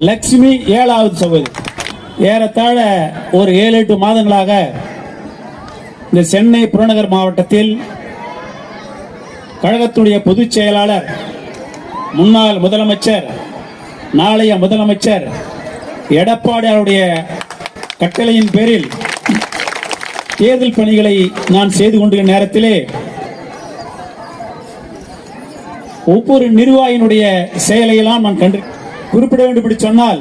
லட்சுமி 7வது சகோதரி. ஏறத்தாழ ஒரு 7-8 மாதங்களாக இந்த சென்னை புறநகர் மாவட்டத்தில் கழகத்துடைய பொதுச் செயலாளர், முன்னாள் முதலமைச்சர், நாளைய முதலமைச்சர் எடப்பாடியாருடைய கட்டளையின் பேரில் தேர்தல் பணிகளை நான் செய்து கொண்டிருக்கிற நேரத்திலே ஒவ்வொரு நிர்வாகியினுடைய செயலையெல்லாம் நான் குறிப்பிட வேண்டும் என்று சொன்னால்,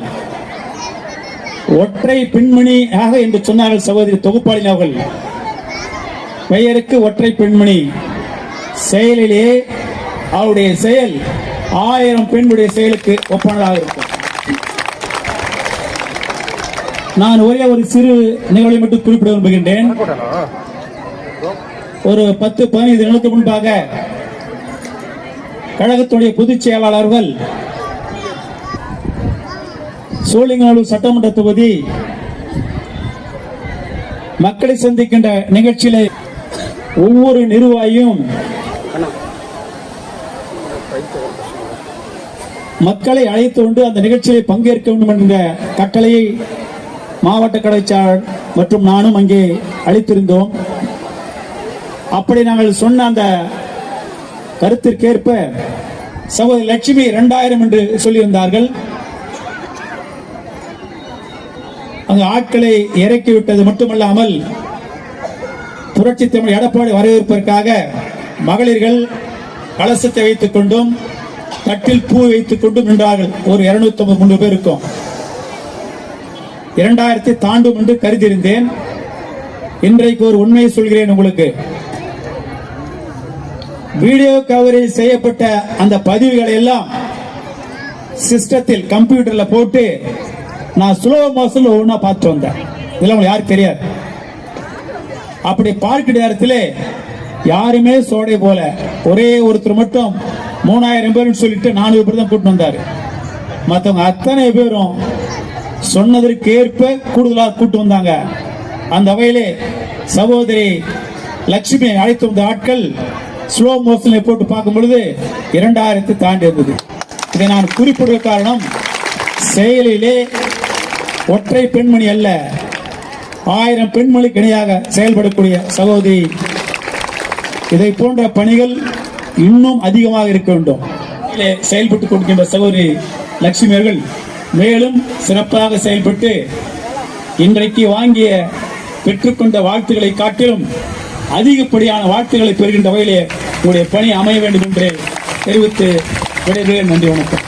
ஒற்றை பெண்மணி ஆக என்று சொன்னார்கள் சகோதரி தொகுப்பாளின் அவர்கள். பெயருக்கு ஒற்றை பெண்மணி, செயலிலே அவருடைய செயல் 1000 பெண்களுடைய செயலுக்கு ஒப்பானதாக இருக்கும். நான் ஒரே ஒரு சிறு நிகழ்வை மட்டும் குறிப்பிட விரும்புகின்றேன். ஒரு 10-15 தினங்களுக்கு முன்பாக கழகத்துடைய பொதுச் செயலாளர்கள் சோழிங்கநல்லூர் சட்டமன்ற தொகுதி மக்களை சந்திக்கின்ற நிகழ்ச்சியிலே ஒவ்வொரு நிர்வாகியும் மக்களை அழைத்து கொண்டு அந்த நிகழ்ச்சியை பங்கேற்க வேண்டும் என்ற கட்டளையை மாவட்ட கடைச்சாளர் மற்றும் நானும் அங்கே அளித்திருந்தோம். அப்படி நாங்கள் சொன்ன அந்த கருத்திற்கேற்ப சகோதரி லட்சுமி 2000 என்று சொல்லியிருந்தார்கள். அங்கு ஆட்களை இறக்கிவிட்டது மட்டுமல்லாமல் புரட்சி தமிழ் எடப்பாடி வரவேற்பதற்காக மகளிர்கள் கலசத்தை வைத்துக் கொண்டும் தட்டில் பூ வைத்துக் கொண்டும் நின்றார்கள். ஒரு 253 பேர் இருக்கும். 2000 தாண்டும் என்று கருதியிருந்தேன். இன்றைக்கு ஒரு உண்மையை சொல்கிறேன் உங்களுக்கு. வீடியோ கவரேஜ் செய்யப்பட்ட அந்த பதிவுகளை எல்லாம் சிஸ்டத்தில் கம்ப்யூட்டர்ல போட்டு நான் ஸ்லோ மோஷன்ல ஒவ்வொன்றா பார்த்து வந்தேன். இதெல்லாம் யாருக்கு தெரியாது. அப்படி பார்க்கிற நேரத்தில் யாருமே சோடை போல ஒரே ஒருத்தர் மட்டும் 3000 பேர் சொல்லிட்டு 400 பேர் தான் கூட்டு வந்தாரு. மற்றவங்க அத்தனை பேரும் சொன்னதற்கு ஏற்ப கூடுதலாக கூட்டு வந்தாங்க. அந்த வகையிலே சகோதரி லட்சுமி அழைத்து வந்த ஆட்கள் ஸ்லோ மோஷன்ல போட்டு பார்க்கும் பொழுது 2000 தாண்டி இருந்தது. இதை நான் குறிப்பிடுவ காரணம், செயலிலே ஒற்றை பெண்மணி அல்ல, 1000 பெண்மணிக்கு இணையாக செயல்படக்கூடிய சகோதரி. இதை போன்ற பணிகள் இன்னும் அதிகமாக இருக்க வேண்டும். செயல்பட்டுக் கொண்டிருக்கின்ற சகோதரி லட்சுமி அவர்கள் மேலும் சிறப்பாக செயல்பட்டு இன்றைக்கு வாங்கிய பெற்றுக்கொண்ட வாழ்த்துக்களை காட்டிலும் அதிகப்படியான வாழ்த்துக்களை பெறுகின்ற வகையிலே உங்களுடைய பணி அமைய வேண்டும் என்று தெரிவித்து விடைபெறுகிறேன். நன்றி, வணக்கம்.